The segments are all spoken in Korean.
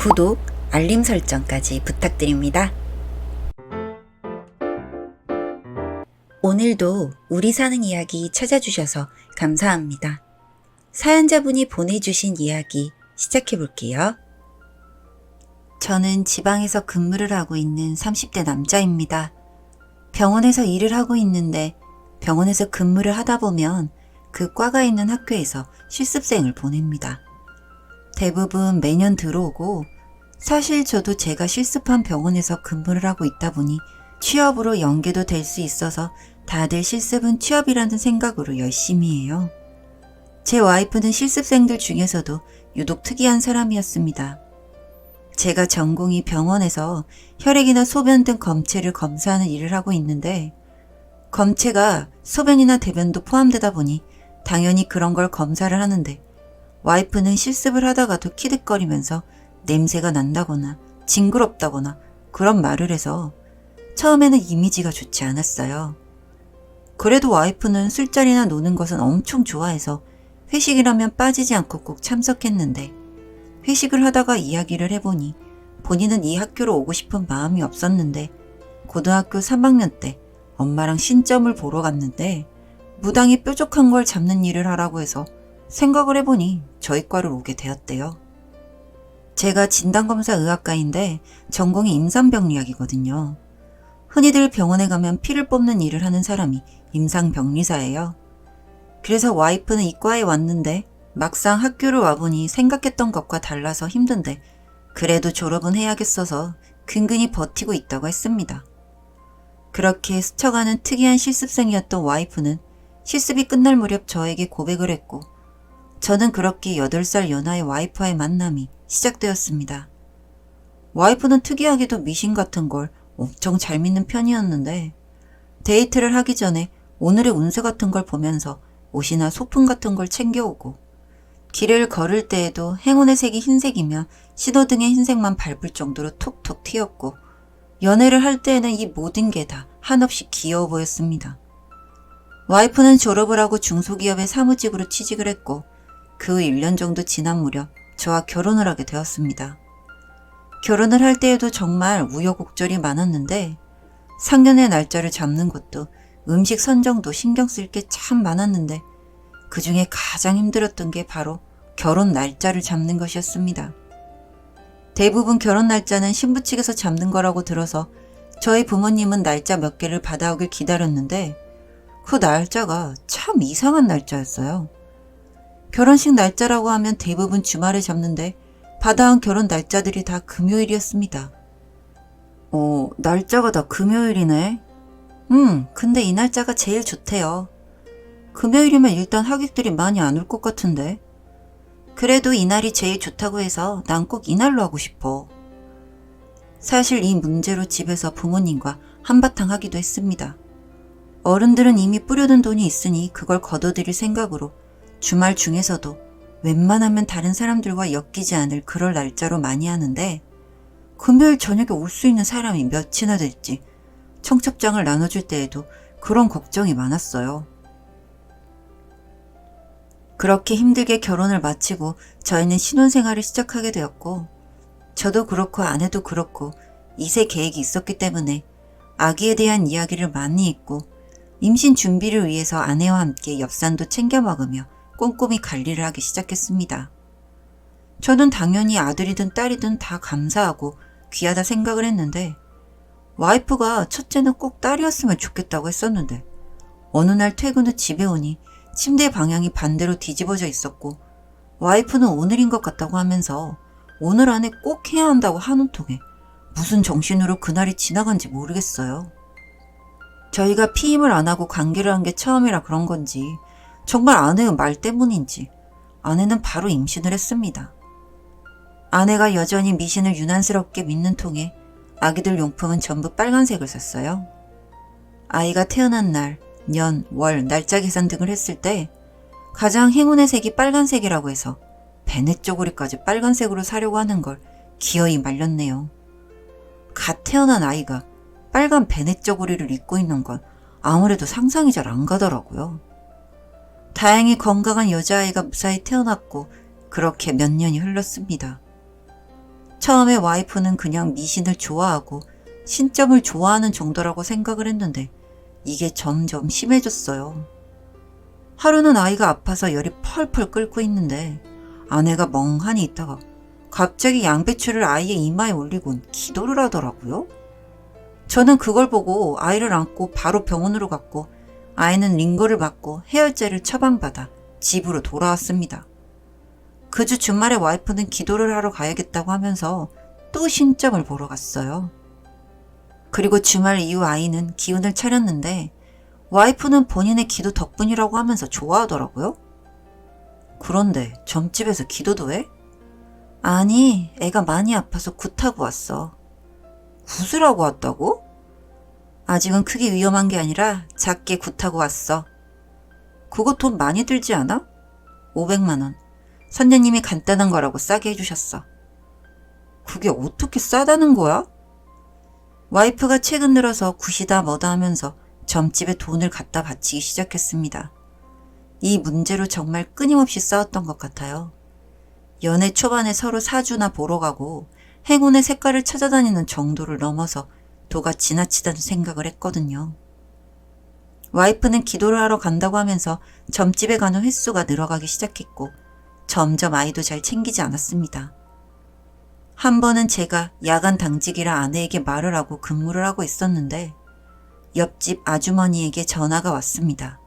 구독, 알림 설정까지 부탁드립니다. 오늘도 우리 사는 이야기 찾아주셔서 감사합니다. 사연자분이 보내주신 이야기 시작해볼게요. 저는 지방에서 근무를 하고 있는 30대 남자입니다. 병원에서 일을 하고 있는데 병원에서 근무를 하다 보면 그 과가 있는 학교에서 실습생을 보냅니다. 대부분 매년 들어오고 사실 저도 제가 실습한 병원에서 근무를 하고 있다 보니 취업으로 연계도 될 수 있어서 다들 실습은 취업이라는 생각으로 열심히 해요. 제 와이프는 실습생들 중에서도 유독 특이한 사람이었습니다. 제가 전공이 병원에서 혈액이나 소변 등 검체를 검사하는 일을 하고 있는데 검체가 소변이나 대변도 포함되다 보니 당연히 그런 걸 검사를 하는데 와이프는 실습을 하다가도 키득거리면서 냄새가 난다거나 징그럽다거나 그런 말을 해서 처음에는 이미지가 좋지 않았어요. 그래도 와이프는 술자리나 노는 것은 엄청 좋아해서 회식이라면 빠지지 않고 꼭 참석했는데 회식을 하다가 이야기를 해보니 본인은 이 학교로 오고 싶은 마음이 없었는데 고등학교 3학년 때 엄마랑 신점을 보러 갔는데 무당이 뾰족한 걸 잡는 일을 하라고 해서 생각을 해보니 저희 과를 오게 되었대요. 제가 진단검사의학과인데 전공이 임상병리학이거든요. 흔히들 병원에 가면 피를 뽑는 일을 하는 사람이 임상병리사예요. 그래서 와이프는 이 과에 왔는데 막상 학교를 와보니 생각했던 것과 달라서 힘든데 그래도 졸업은 해야겠어서 근근히 버티고 있다고 했습니다. 그렇게 스쳐가는 특이한 실습생이었던 와이프는 실습이 끝날 무렵 저에게 고백을 했고 저는 그렇게 8살 연하의 와이프와의 만남이 시작되었습니다. 와이프는 특이하게도 미신 같은 걸 엄청 잘 믿는 편이었는데 데이트를 하기 전에 오늘의 운세 같은 걸 보면서 옷이나 소품 같은 걸 챙겨오고 길을 걸을 때에도 행운의 색이 흰색이면 신호등의 흰색만 밟을 정도로 톡톡 튀었고 연애를 할 때에는 이 모든 게 다 한없이 귀여워 보였습니다. 와이프는 졸업을 하고 중소기업의 사무직으로 취직을 했고 그 1년 정도 지난 무렵 저와 결혼을 하게 되었습니다. 결혼을 할 때에도 정말 우여곡절이 많았는데 상견례 날짜를 잡는 것도 음식 선정도 신경 쓸 게 참 많았는데 그 중에 가장 힘들었던 게 바로 결혼 날짜를 잡는 것이었습니다. 대부분 결혼 날짜는 신부 측에서 잡는 거라고 들어서 저희 부모님은 날짜 몇 개를 받아오길 기다렸는데 그 날짜가 참 이상한 날짜였어요. 결혼식 날짜라고 하면 대부분 주말에 잡는데 받아온 결혼 날짜들이 다 금요일이었습니다. 날짜가 다 금요일이네. 근데 이 날짜가 제일 좋대요. 금요일이면 일단 하객들이 많이 안 올 것 같은데. 그래도 이날이 제일 좋다고 해서 난 꼭 이날로 하고 싶어. 사실 이 문제로 집에서 부모님과 한바탕 하기도 했습니다. 어른들은 이미 뿌려둔 돈이 있으니 그걸 걷어들일 생각으로 주말 중에서도 웬만하면 다른 사람들과 엮이지 않을 그럴 날짜로 많이 하는데 금요일 저녁에 올 수 있는 사람이 몇이나 될지 청첩장을 나눠줄 때에도 그런 걱정이 많았어요. 그렇게 힘들게 결혼을 마치고 저희는 신혼생활을 시작하게 되었고 저도 그렇고 아내도 그렇고 2세 계획이 있었기 때문에 아기에 대한 이야기를 많이 했고 임신 준비를 위해서 아내와 함께 엽산도 챙겨 먹으며 꼼꼼히 관리를 하기 시작했습니다. 저는 당연히 아들이든 딸이든 다 감사하고 귀하다 생각을 했는데 와이프가 첫째는 꼭 딸이었으면 좋겠다고 했었는데 어느 날 퇴근 후 집에 오니 침대 방향이 반대로 뒤집어져 있었고 와이프는 오늘인 것 같다고 하면서 오늘 안에 꼭 해야 한다고 하는 통에 무슨 정신으로 그날이 지나간지 모르겠어요. 저희가 피임을 안 하고 관계를 한 게 처음이라 그런 건지 정말 아내의 말 때문인지 아내는 바로 임신을 했습니다. 아내가 여전히 미신을 유난스럽게 믿는 통에 아기들 용품은 전부 빨간색을 샀어요. 아이가 태어난 날, 년, 월, 날짜 계산 등을 했을 때 가장 행운의 색이 빨간색이라고 해서 베네 쪼고리까지 빨간색으로 사려고 하는 걸 기어이 말렸네요. 갓 태어난 아이가 빨간 베네 쪼고리를 입고 있는 건 아무래도 상상이 잘 안 가더라고요. 다행히 건강한 여자아이가 무사히 태어났고 그렇게 몇 년이 흘렀습니다. 처음에 와이프는 그냥 미신을 좋아하고 신점을 좋아하는 정도라고 생각을 했는데 이게 점점 심해졌어요. 하루는 아이가 아파서 열이 펄펄 끓고 있는데 아내가 멍하니 있다가 갑자기 양배추를 아이의 이마에 올리곤 기도를 하더라고요. 저는 그걸 보고 아이를 안고 바로 병원으로 갔고 아이는 링거를 맞고 해열제를 처방받아 집으로 돌아왔습니다. 그 주 주말에 와이프는 기도를 하러 가야겠다고 하면서 또 신점을 보러 갔어요. 그리고 주말 이후 아이는 기운을 차렸는데 와이프는 본인의 기도 덕분이라고 하면서 좋아하더라고요. 그런데 점집에서 기도도 해? 아니, 애가 많이 아파서 굿하고 왔어. 굿을 하고 왔다고? 아직은 크게 위험한 게 아니라 작게 굿하고 왔어. 그거 돈 많이 들지 않아? 500만 원. 선녀님이 간단한 거라고 싸게 해주셨어. 그게 어떻게 싸다는 거야? 와이프가 최근 들어서 굿이다 뭐다 하면서 점집에 돈을 갖다 바치기 시작했습니다. 이 문제로 정말 끊임없이 싸웠던 것 같아요. 연애 초반에 서로 사주나 보러 가고 행운의 색깔을 찾아다니는 정도를 넘어서 도가 지나치다는 생각을 했거든요. 와이프는 기도를 하러 간다고 하면서 점집에 가는 횟수가 늘어가기 시작했고 점점 아이도 잘 챙기지 않았습니다. 한 번은 제가 야간 당직이라 아내에게 말을 하고 근무를 하고 있었는데 옆집 아주머니에게 전화가 왔습니다.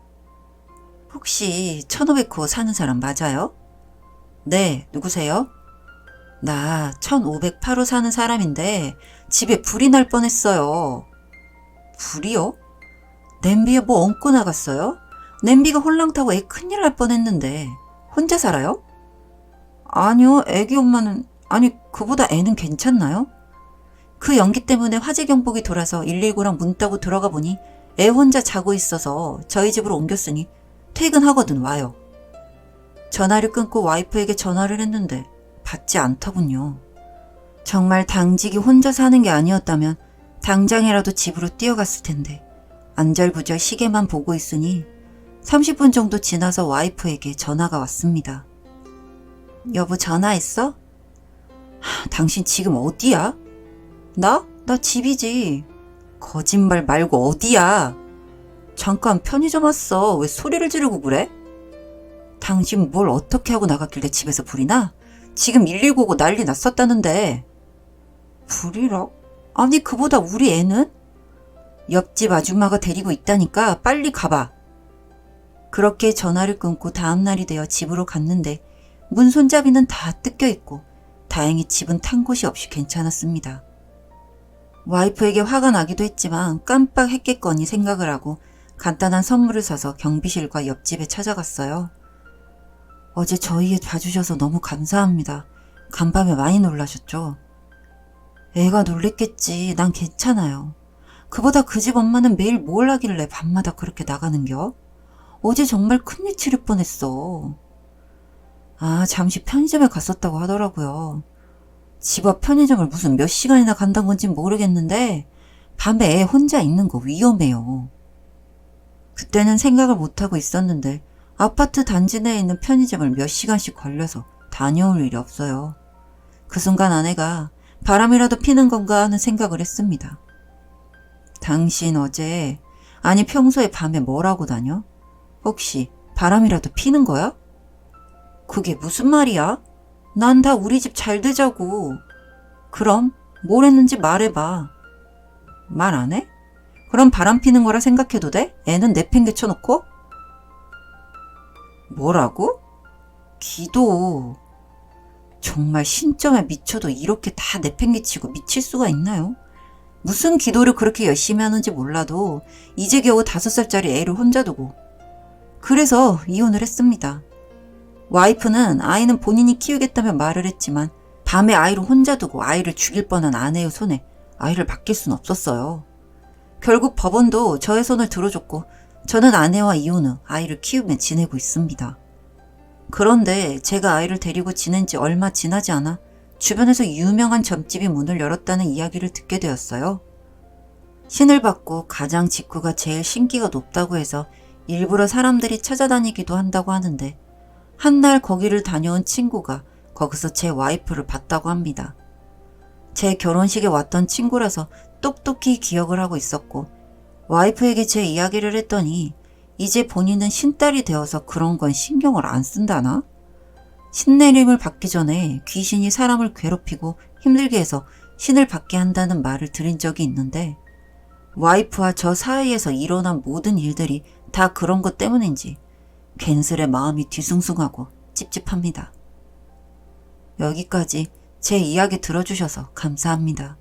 혹시 1500호 사는 사람 맞아요? 네, 누구세요? 나 1508호 사는 사람인데 집에 불이 날 뻔했어요. 불이요? 냄비에 뭐 얹고 나갔어요? 냄비가 홀랑 타고 애 큰일 날 뻔했는데 혼자 살아요? 아니요, 애기 엄마는 아니 그보다 애는 괜찮나요? 그 연기 때문에 화재 경보기 돌아서 119랑 문 따고 들어가 보니 애 혼자 자고 있어서 저희 집으로 옮겼으니 퇴근하거든 와요. 전화를 끊고 와이프에게 전화를 했는데 받지 않더군요. 정말 당직이 혼자 사는 게 아니었다면 당장이라도 집으로 뛰어갔을 텐데 안절부절 시계만 보고 있으니 30분 정도 지나서 와이프에게 전화가 왔습니다. 여보 전화했어? 당신 지금 어디야? 나? 나 집이지. 거짓말 말고 어디야? 잠깐 편의점 왔어. 왜 소리를 지르고 그래? 당신 뭘 어떻게 하고 나갔길래 집에서 불이 나? 지금 119고 난리 났었다는데. 불이라? 아니 그보다 우리 애는? 옆집 아줌마가 데리고 있다니까 빨리 가봐. 그렇게 전화를 끊고 다음날이 되어 집으로 갔는데 문 손잡이는 다 뜯겨 있고 다행히 집은 탄 곳이 없이 괜찮았습니다. 와이프에게 화가 나기도 했지만 깜빡했겠거니 생각을 하고 간단한 선물을 사서 경비실과 옆집에 찾아갔어요. 어제 저희 애 봐주셔서 너무 감사합니다. 간밤에 많이 놀라셨죠? 애가 놀랬겠지. 난 괜찮아요. 그보다 그 집 엄마는 매일 뭘 하길래 밤마다 그렇게 나가는겨? 어제 정말 큰일 치를 뻔했어. 아, 잠시 편의점에 갔었다고 하더라고요. 집 앞 편의점을 무슨 몇 시간이나 간다는 건지 모르겠는데 밤에 애 혼자 있는 거 위험해요. 그때는 생각을 못하고 있었는데 아파트 단지 내에 있는 편의점을 몇 시간씩 걸려서 다녀올 일이 없어요. 그 순간 아내가 바람이라도 피는 건가 하는 생각을 했습니다. 당신 어제, 아니 평소에 밤에 뭘 하고 다녀? 혹시 바람이라도 피는 거야? 그게 무슨 말이야? 난 다 우리 집 잘 되자고. 그럼 뭘 했는지 말해봐. 말 안 해? 그럼 바람 피는 거라 생각해도 돼? 애는 내팽개쳐놓고? 뭐라고? 기도. 정말 신점에 미쳐도 이렇게 다 내팽개치고 미칠 수가 있나요? 무슨 기도를 그렇게 열심히 하는지 몰라도 이제 겨우 5살짜리 애를 혼자 두고. 그래서 이혼을 했습니다. 와이프는 아이는 본인이 키우겠다며 말을 했지만 밤에 아이를 혼자 두고 아이를 죽일 뻔한 아내의 손에 아이를 맡길 순 없었어요. 결국 법원도 저의 손을 들어줬고 저는 아내와 이혼 후 아이를 키우며 지내고 있습니다. 그런데 제가 아이를 데리고 지낸 지 얼마 지나지 않아 주변에서 유명한 점집이 문을 열었다는 이야기를 듣게 되었어요. 신을 받고 가장 직구가 제일 신기가 높다고 해서 일부러 사람들이 찾아다니기도 한다고 하는데 한날 거기를 다녀온 친구가 거기서 제 와이프를 봤다고 합니다. 제 결혼식에 왔던 친구라서 똑똑히 기억을 하고 있었고, 와이프에게 제 이야기를 했더니 이제 본인은 신딸이 되어서 그런 건 신경을 안 쓴다나? 신내림을 받기 전에 귀신이 사람을 괴롭히고 힘들게 해서 신을 받게 한다는 말을 들은 적이 있는데, 와이프와 저 사이에서 일어난 모든 일들이 다 그런 것 때문인지 괜스레 마음이 뒤숭숭하고 찝찝합니다. 여기까지 제 이야기 들어주셔서 감사합니다.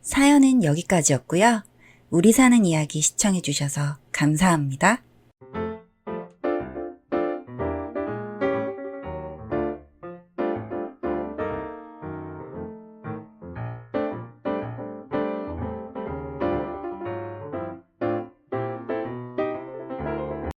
사연은 여기까지였고요. 우리 사는 이야기 시청해주셔서 감사합니다.